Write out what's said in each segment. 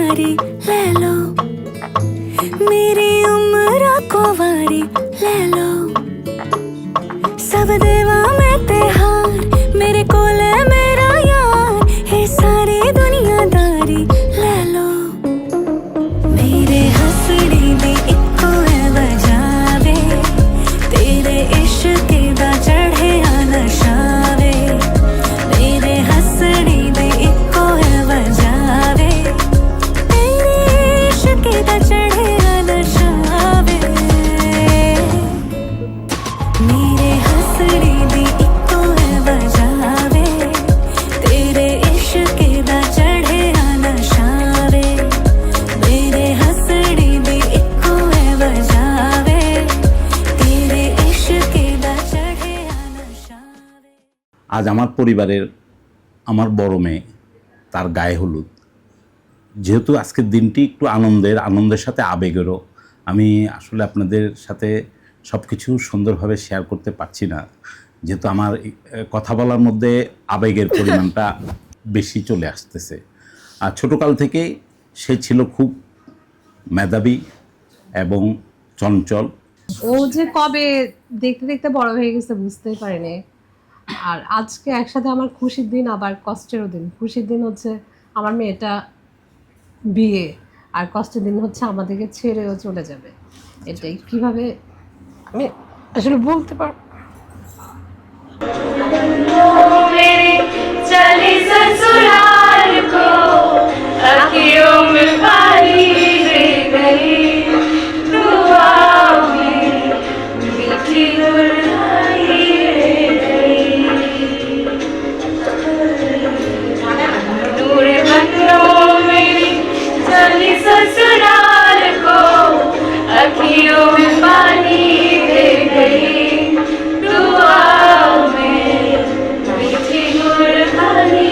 वारी ले लो, मेरी उम्र को वारी ले लो, सब देवा मैं तेहार मेरे कोल है मेरा यार, ये सारी दुनियादारी ले लो, मेरे हंसड़ी दी इक्को है वजह वे, तेरे इश्क दा चढ़े नशा वे, मेरे हंसड़ी दी इक्को है वजह वे, तेरे इश्क दा चढ़े नशा वे, मेरे हंसड़ी दी इक्को है वजह वे, तेरे इश्क दा चढ़े नशा वे, मेरे हंसड़ी दी इक्को है वजह वे, तेरे इश्क दा चढ़े नशा वे। আজ আমার পরিবারের আমার বড় মেয়ে তার গায়ে হলুদ, যেহেতু আজকের দিনটি একটু আনন্দের সাথে আবেগেরও, আমি আসলে আপনাদের সাথে সব কিছু সুন্দরভাবে শেয়ার করতে পারছি না, যেহেতু আমার কথা বলার মধ্যে আবেগের পরিমাণটা বেশি চলে আসতেছে। আর ছোটোকাল থেকে সে ছিল খুব মেধাবী এবং চঞ্চল। ও যে কবে দেখতে দেখতে বড় হয়ে গেছে বুঝতেই পারিনি। আর আজকে একসাথে আমার খুশির দিন আবার কষ্টেরও দিন। খুশির দিন হচ্ছে আমার মেয়েটা বিয়ে, আর কষ্টের দিন হচ্ছে আমাদেরকে ছেড়েও চলে যাবে। এটাই কিভাবে আমি আসলে বলতে পারবো। चली ससुराल को अखियों में पानी दे गई, दुआओं में मीठी गुड़ाई दे गई, नूर बंगलों में चली ससुराल को अखियों में पानी दे गई, दुआओं में मीठी गुड़ाई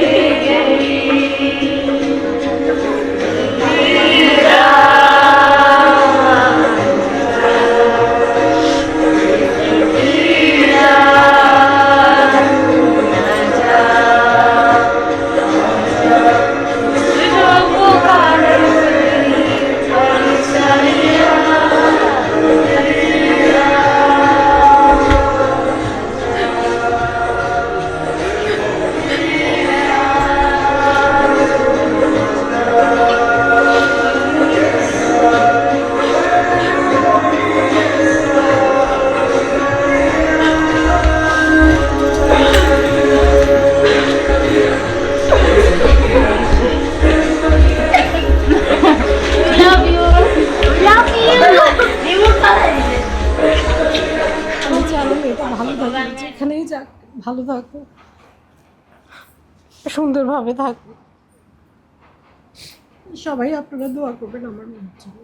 दे गई, ভালো থাকো, যেখানেই যাক ভালো থাকো, সুন্দরভাবে থাকো। সবাই আপনারা দোয়া করবেন আমার মেয়ের জন্য।